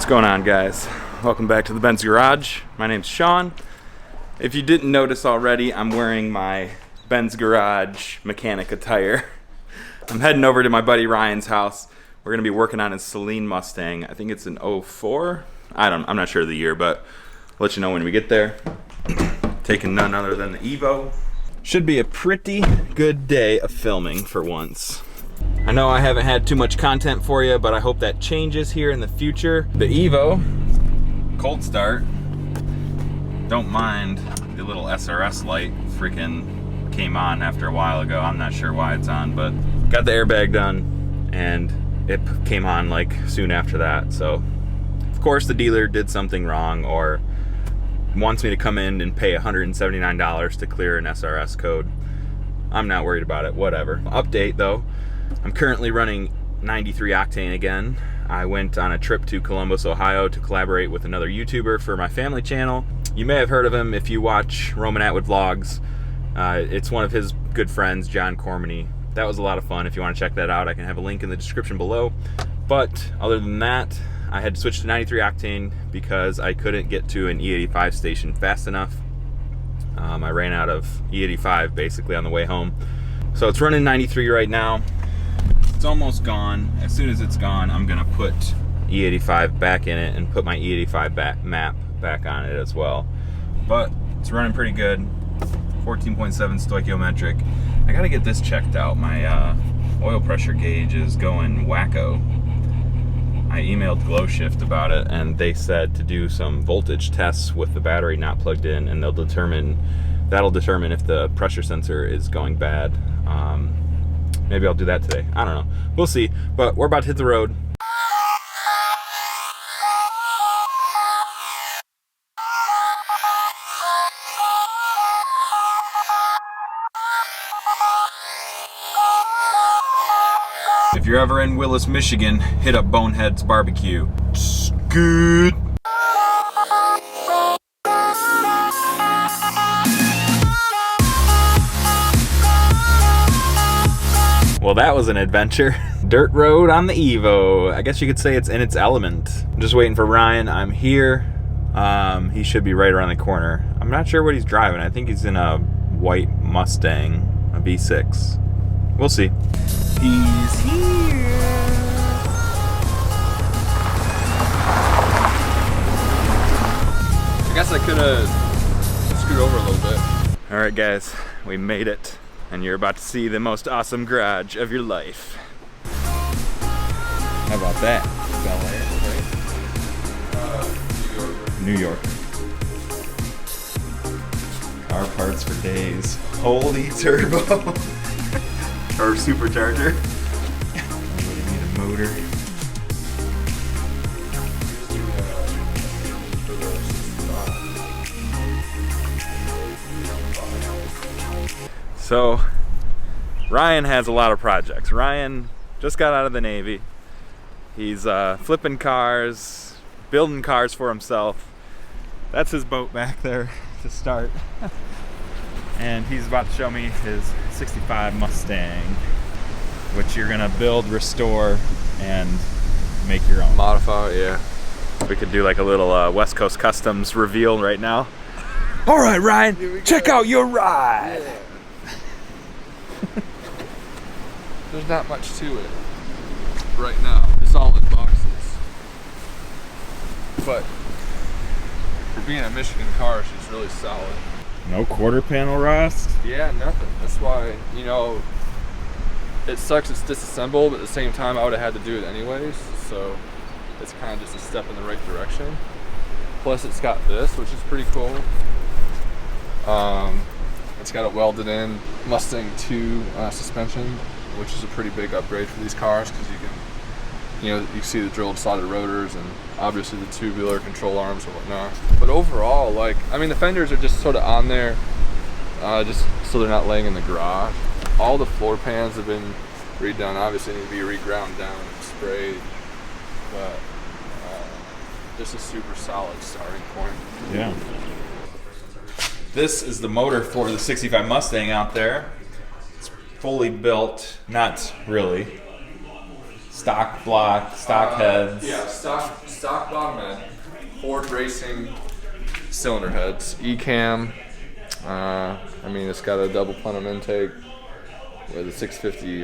What's going on, guys? Welcome back to the Benz Garage. My name's Shaun. If you didn't notice already, I'm wearing my Benz Garage mechanic attire. I'm heading over to my buddy Ryan's house. We're gonna be working on his Saleen Mustang. I think it's an 04. I'm not sure of the year, but I'll let you know when we get there. Taking none other than the Evo. Should be a pretty good day of filming for once. I know I haven't had too much content for you, but I hope that changes here in the future. The Evo, cold start. Don't mind the little SRS light freaking came on after a while ago. I'm not sure why it's on, but got the airbag done and it came on like soon after that. So of course the dealer did something wrong or wants me to come in and pay $179 to clear an SRS code. I'm not worried about it, whatever. Update though, I'm currently running 93 octane again. I went on a trip to Columbus, Ohio to collaborate with another YouTuber for my family channel. You may have heard of him if you watch Roman Atwood vlogs. It's one of his good friends, John Cormany. That was a lot of fun. If you want to check that out, I can have a link in the description below. But other than that, I had to switch to 93 octane because I couldn't get to an E85 station fast enough. I ran out of E85 basically on the way home. So it's running 93 right now. It's almost gone. As soon as it's gone, I'm gonna put E85 back in it and put my E85 map back on it as well. But it's running pretty good. 14.7 stoichiometric. I gotta get this checked out. My oil pressure gauge is going wacko. I emailed GlowShift about it and they said to do some voltage tests with the battery not plugged in, and that'll determine if the pressure sensor is going bad. Maybe I'll do that today. I don't know. We'll see. But we're about to hit the road. If you're ever in Willis, Michigan, hit up Bonehead's Barbecue. Good. Well, that was an adventure. Dirt road on the Evo. I guess you could say it's in its element. I'm just waiting for Ryan. I'm here. He should be right around the corner. I'm not sure what he's driving. I think he's in a white Mustang, a V6. We'll see. He's here. I guess I could have screwed over a little bit. All right, guys, we made it. And you're about to see the most awesome garage of your life. How about that? Bel Air, right? New York. Car parts for days. Holy turbo. Or supercharger. I'm gonna need a motor. So, Ryan has a lot of projects. Ryan just got out of the Navy. He's flipping cars, building cars for himself. That's his boat back there to start. And he's about to show me his 65 Mustang, which you're gonna build, restore, and make your own. Modify, yeah. We could do like a little West Coast Customs reveal right now. All right, Ryan, check out your ride. Yeah. There's not much to it right now. It's all in boxes. But for being a Michigan car, she's really solid. No quarter panel rust? Yeah, nothing. That's why, you know, it sucks it's disassembled, but at the same time I would have had to do it anyways. So it's kind of just a step in the right direction. Plus it's got this, which is pretty cool. It's got a welded in Mustang 2 suspension, which is a pretty big upgrade for these cars because you can, you know, you see the drilled slotted rotors and obviously the tubular control arms and whatnot. But overall, like, I mean, the fenders are just sort of on there, just so they're not laying in the garage. All the floor pans have been redone. Obviously, need to be reground down and sprayed, but just a super solid starting point. Yeah. This is the motor for the 65 Mustang out there. It's fully built, not really. stock block, stock heads. Yeah, stock bottom end. Ford Racing cylinder heads. E-cam. I mean, it's got a double plenum intake with a 650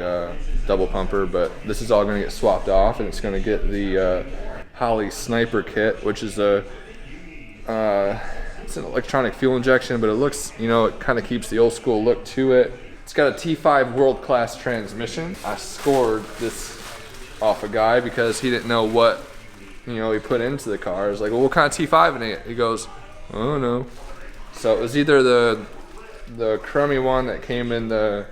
double pumper, but this is all going to get swapped off, and it's going to get the Holley Sniper kit, which is it's an electronic fuel injection, but it looks, it kind of keeps the old school look to it. It's got a T5 world-class transmission. I scored this off a guy because he didn't know what, he put into the car. I was like, well, what kind of T5 in it? He goes, oh no. So it was either the crummy one that came in the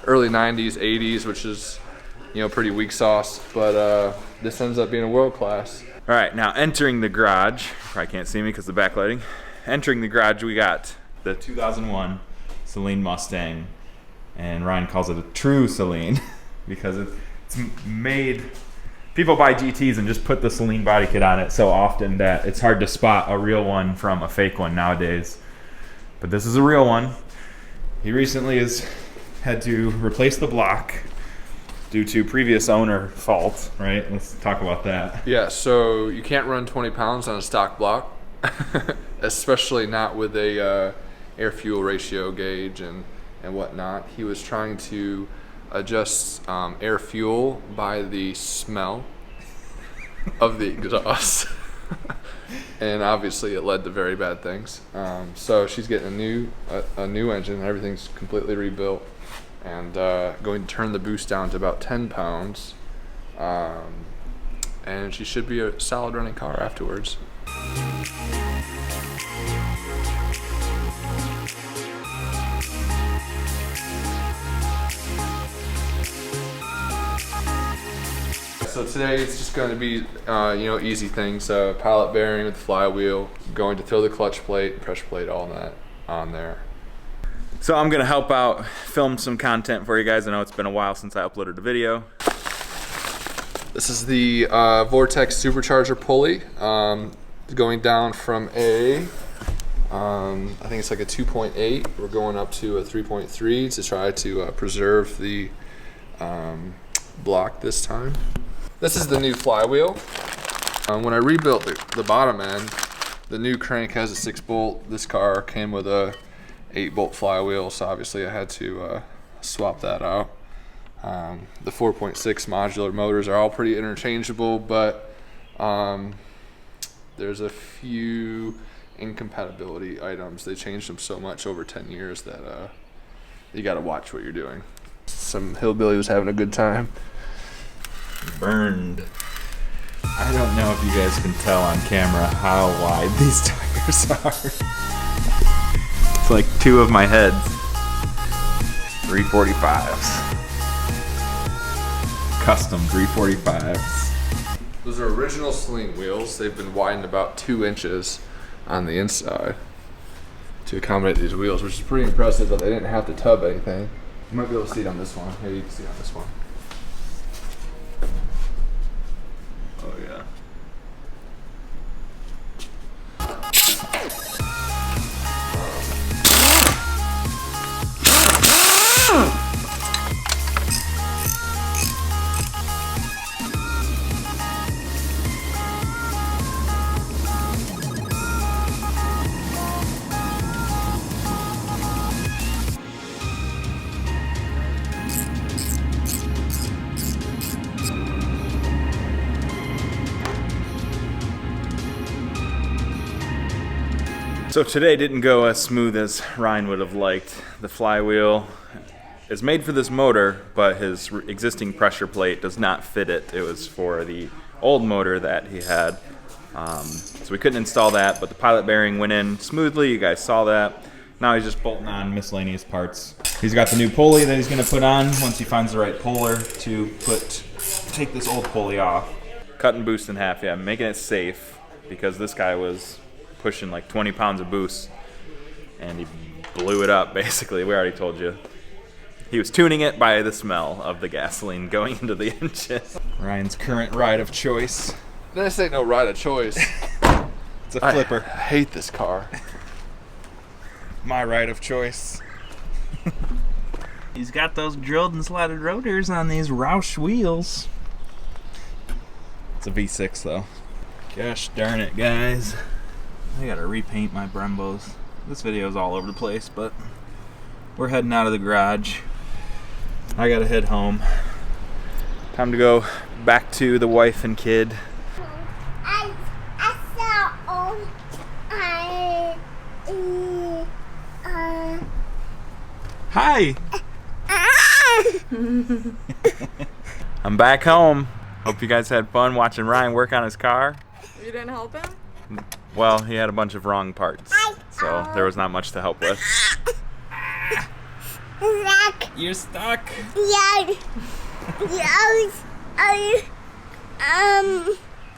early 90s, 80s, which is, pretty weak sauce, but this ends up being a world-class. All right, now entering the garage. Probably can't see me because of the backlighting. Entering the garage, we got the 2001 Saleen Mustang, and Ryan calls it a true Saleen because it's made. People buy GTs and just put the Saleen body kit on it so often that it's hard to spot a real one from a fake one nowadays. But this is a real one. He recently has had to replace the block due to previous owner fault, right? Let's talk about that. Yeah, so you can't run 20 pounds on a stock block, especially not with a air-fuel ratio gauge and whatnot. He was trying to adjust air-fuel by the smell of the exhaust. And obviously it led to very bad things. So she's getting a new engine. Everything's completely rebuilt. And going to turn the boost down to about 10 pounds, and she should be a solid running car afterwards. So today it's just going to be easy things, pilot bearing with the flywheel, going to throw the clutch plate, pressure plate, all that on there. So I'm gonna help out film some content for you guys. I know it's been a while since I uploaded a video. This is the Vortex supercharger pulley, going down from I think it's like a 2.8. We're going up to a 3.3 to try to preserve the block this time. This is the new flywheel. When I rebuilt the bottom end, the new crank has a 6-bolt. This car came with a 8-bolt flywheel, so obviously I had to swap that out. The 4.6 modular motors are all pretty interchangeable, but there's a few incompatibility items. They changed them so much over 10 years that you got to watch what you're doing. Some hillbilly was having a good time. Burned. I don't know if you guys can tell on camera how wide these tires are. It's like 2 of my heads. 345s. Custom 345s. Those are original Saleen wheels. They've been widened about 2 inches on the inside to accommodate these wheels, which is pretty impressive that they didn't have to tub anything. You might be able to see it on this one. Here, you can see it on this one. Oh yeah. So today didn't go as smooth as Ryan would have liked. The flywheel is made for this motor, but his existing pressure plate does not fit it. It was for the old motor that he had. So we couldn't install that, but the pilot bearing went in smoothly. You guys saw that. Now he's just bolting on miscellaneous parts. He's got the new pulley that he's gonna put on once he finds the right puller to take this old pulley off. Cut and boost in half, yeah, making it safe because this guy was pushing like 20 pounds of boost and he blew it up basically. We already told you. He was tuning it by the smell of the gasoline going into the engine. Ryan's current ride of choice. This ain't no ride of choice. It's a flipper. I hate this car. My ride of choice. He's got those drilled and slotted rotors on these Roush wheels. a V6 though. Gosh darn it, guys. I gotta repaint my Brembos. This video is all over the place, but we're heading out of the garage. I gotta head home. Time to go back to the wife and kid. Hi! I'm back home. Hope you guys had fun watching Ryan work on his car. You didn't help him? Well, he had a bunch of wrong parts, so there was not much to help with. You're stuck. Yeah.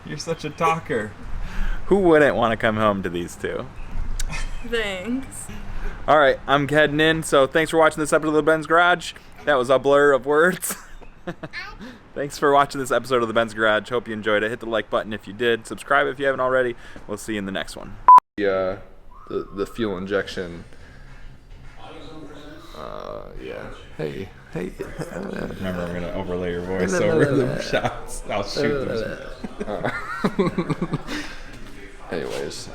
You're such a talker. Who wouldn't want to come home to these two? Thanks. All right, I'm heading in, so thanks for watching this episode of The Ben's Garage. That was a blur of words. Thanks for watching this episode of The Ben's Garage. Hope you enjoyed it. Hit the like button if you did. Subscribe if you haven't already. We'll see you in the next one. The fuel injection. Yeah. Hey. Remember, I'm going to overlay your voice over the shots. I'll shoot them. Anyways.